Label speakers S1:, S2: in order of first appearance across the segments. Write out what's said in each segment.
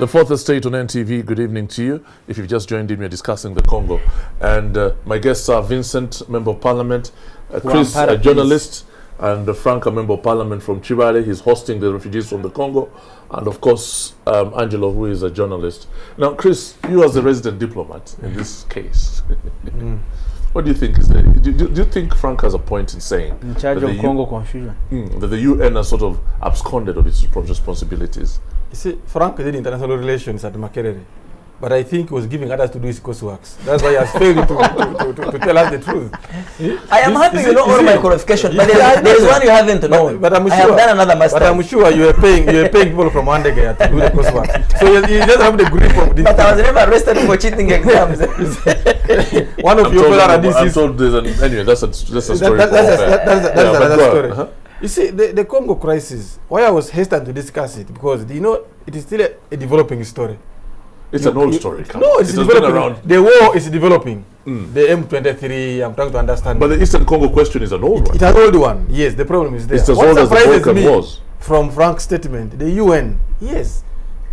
S1: The Fourth Estate on NTV, good evening to you. If you've just joined in, we're discussing the Congo. And my guests are Vincent, Member of Parliament, Chris, a journalist, and Frank, a Member of Parliament from Chibale. He's hosting the refugees from the Congo. And of course, Angelo, who is a journalist. Now, Chris, you as a resident diplomat in this case, what do you think is the, do you think Frank has a point in saying
S2: in charge of Congo confusion
S1: that the UN has sort of absconded of its responsibilities?
S3: You see, Frank did international relations at Makerere, but I think he was giving others to do his courseworks. That's why he has failed to tell us the truth.
S4: I am happy you know all my qualifications, but there is one you haven't known.
S3: But I'm sure,
S4: I have done another master.
S3: But I'm sure you are paying people from Wandega to do the coursework. So you just have the grip of this.
S4: But I was never arrested for cheating exams.
S3: One of your fellow
S1: I'm told there's an, anyway, that's a story.
S3: That's another story. You see, the Congo crisis, why I was hesitant to discuss it, because you know it is still a developing story.
S1: It's an old story.
S3: No, it's developing. The war is developing. The M23, I'm trying to understand.
S1: But the Eastern Congo question is an old one.
S3: It's an old one. Yes, the problem is there.
S1: It's as old as the Balkan Wars.
S3: From Frank's statement, the UN, yes,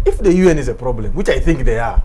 S3: if the UN is a problem, which I think they are,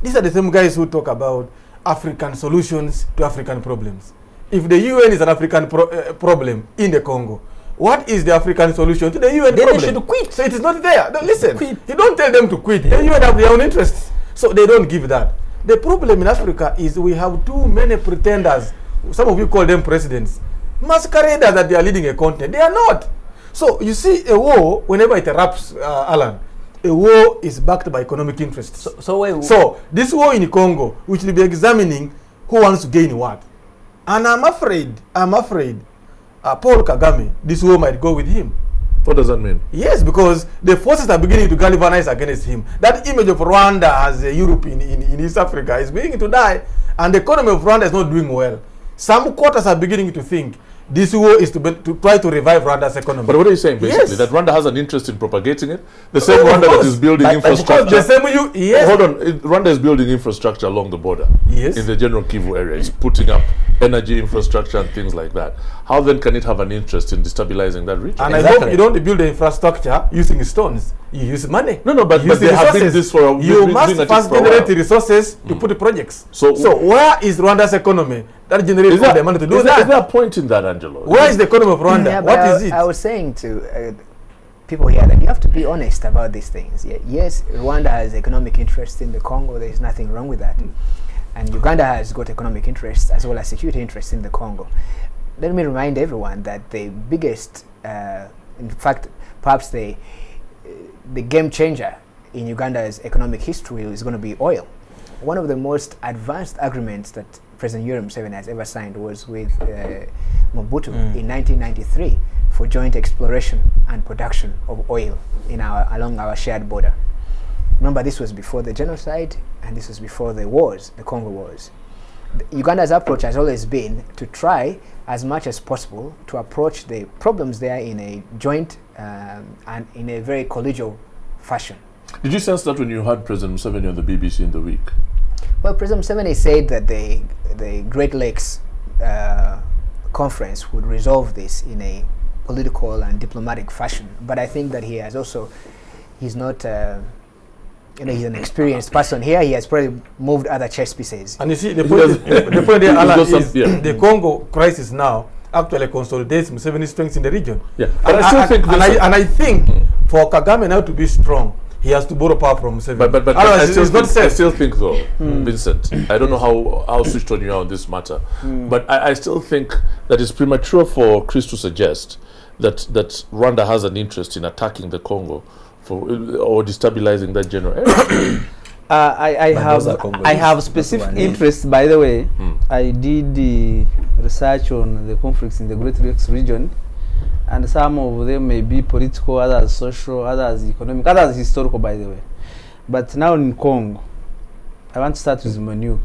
S3: these are the same guys who talk about African solutions to African problems. If the UN is an African problem in the Congo, what is the African solution to the UN problem?
S4: They should quit.
S3: So it is not there. No, listen, you don't tell them to quit. The UN have their own interests, so they don't give that. The problem in Africa is we have too many pretenders. Some of you call them presidents, masqueraders that they are leading a continent. They are not. So you see, a war, whenever it erupts, Alan, a war is backed by economic interests. So this war in Congo, we should be examining who wants to gain what. And I'm afraid, Paul Kagame, this war might go with him.
S1: What does that mean?
S3: Yes, because the forces are beginning to galvanize against him. That image of Rwanda as a Europe in East Africa is beginning to die, and the economy of Rwanda is not doing well. Some quarters are beginning to think this war is to try to revive Rwanda's economy.
S1: But what are you saying, basically? Yes. That Rwanda has an interest in propagating it? The same Rwanda that is building infrastructure.
S3: The same yes.
S1: Hold on. Rwanda is building infrastructure along the border.
S3: Yes.
S1: In the general Kivu area. It's putting up energy infrastructure and things like that. How then can it have an interest in destabilizing that region?
S3: And exactly. I hope you don't build the infrastructure using stones. You use money.
S1: No, but they have been this for a
S3: You must first generate the resources to put the projects. So where is Rwanda's economy that generates the money to do that?
S1: Is there a point in that, Angelo?
S3: Where is the economy of Rwanda?
S2: Yeah,
S3: what is it?
S2: I was saying to people here that you have to be honest about these things. Yes, Rwanda has economic interest in the Congo. There is nothing wrong with that. And Uganda has got economic interests as well as security interests in the Congo. Let me remind everyone that the biggest, in fact, perhaps the game changer in Uganda's economic history is going to be oil. One of the most advanced agreements that President Yoweri Museveni has ever signed was with Mobutu in 1993 for joint exploration and production of oil in along our shared border. Remember, this was before the genocide, and this was before the wars, the Congo wars. Uganda's approach has always been to try as much as possible to approach the problems there in a joint and in a very collegial fashion.
S1: Did you sense that when you heard President Museveni on the BBC in the week?
S2: Well, President Museveni said that the Great Lakes conference would resolve this in a political and diplomatic fashion. But I think that he has also, he's not, he's an experienced person here. He has probably moved other chess pieces.
S3: And you see, the point there, Alan, is the Congo crisis now actually consolidates Museveni's strengths in the region.
S1: Yeah,
S3: but I think for Kagame now to be strong, he has to borrow power from Museveni.
S1: But I still think though, Vincent, I don't know how switched on you are on this matter, but I still think that it's premature for Chris to suggest that Rwanda has an interest in attacking the Congo or destabilizing that general area.
S5: I have specific interests, by the way. I did the research on the conflicts in the Great Lakes region, and some of them may be political, others social, others economic, others historical, by the way. But now in Congo, I want to start with Manu.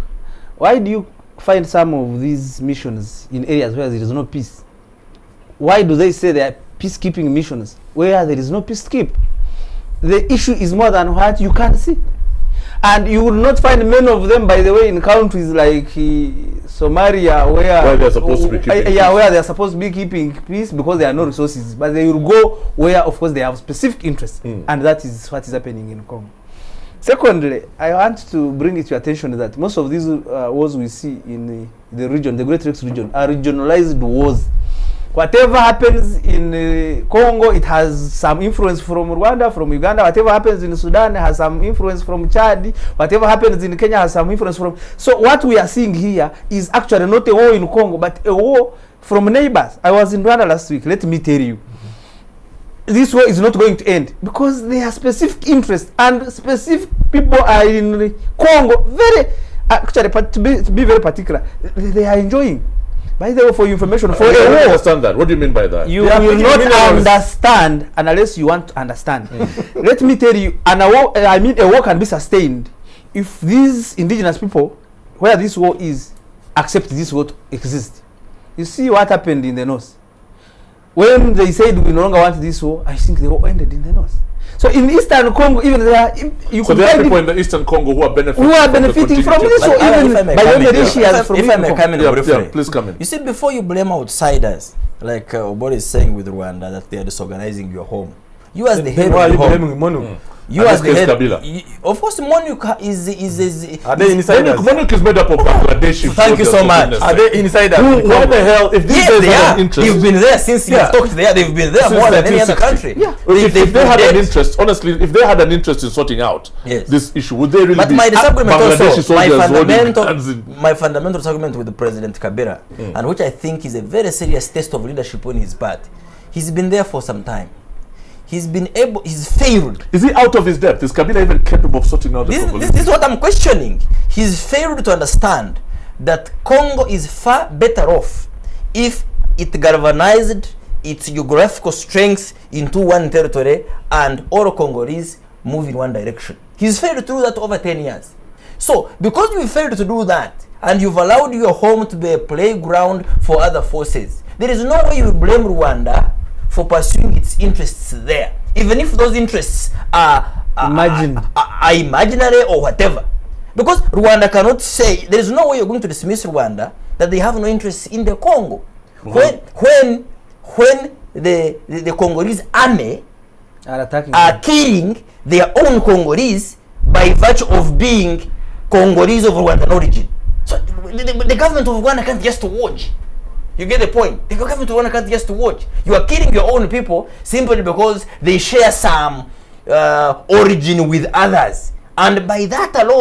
S5: Why do you find some of these missions in areas where there is no peace? Why do they say they are peacekeeping missions where there is no peacekeep? The issue is more than what you can see. And you will not find many of them, by the way, in countries like Somalia, where
S1: they're supposed to be keeping peace.
S5: Where they're supposed to be keeping peace because there are no resources. But they will go where, of course, they have specific interests. And that is what is happening in Congo. Secondly, I want to bring it to your attention that most of these wars we see in the region, the Great Lakes region, are regionalized wars. Whatever happens in Congo, it has some influence from Rwanda, from Uganda. Whatever happens in Sudan has some influence from Chad. Whatever happens in Kenya has some influence from... So what we are seeing here is actually not a war in Congo, but a war from neighbors. I was in Rwanda last week. Let me tell you. This war is not going to end because they have specific interests, and specific people are in Congo very... Actually, to be very particular, they are enjoying. By the way, for information, for
S1: I
S5: a
S1: don't
S5: war,
S1: understand that. What do you mean by that?
S5: you will not understand unless you want to understand. Let me tell you, a war can be sustained if these indigenous people, where this war is, accept this war to exist. You see what happened in the north. When they said we no longer want this war, I think the war ended in the north. So in Eastern Congo, even there, you
S1: so
S5: could
S1: there are people in the Eastern Congo who are benefiting
S5: from this war, even by
S4: if I may come in briefly.
S1: Please come in.
S4: You see, before you blame outsiders, like Obori is saying with Rwanda, that they are disorganizing your home. You as the head of the home. You as the head, of course, MONUC is
S3: are they insiders?
S1: MONUC is made up of Bangladeshi.
S4: Thank you so much.
S3: Are they insiders?
S1: What the hell? If these guys have an interest,
S4: you've been there since you talked there. They've been there more than any other country.
S5: Yeah.
S1: If they had an interest, honestly, if they had an interest in sorting out this issue, would they really?
S4: But
S1: be
S4: my disagreement also,
S1: my
S4: my fundamental disagreement with the President Kabila, and which I think is a very serious test of leadership on his part. He's been there for some time. He's failed.
S1: Is he out of his depth? Is Kabila even capable of sorting out the Congo?
S4: This is what I'm questioning. He's failed to understand that Congo is far better off if it galvanized its geographical strength into one territory and all Congolese move in one direction. He's failed to do that over 10 years. So, because you failed to do that, and you've allowed your home to be a playground for other forces, there is no way you blame Rwanda for pursuing its interests there, even if those interests are imaginary or whatever. Because Rwanda cannot say, there is no way you're going to dismiss Rwanda that they have no interest in the Congo. When the Congolese army are killing their own Congolese by virtue of being Congolese of Rwandan origin. So the government of Rwanda can't just watch. You get the point? The government of Rwanda can't just watch. You are killing your own people simply because they share some origin with others. And by that alone,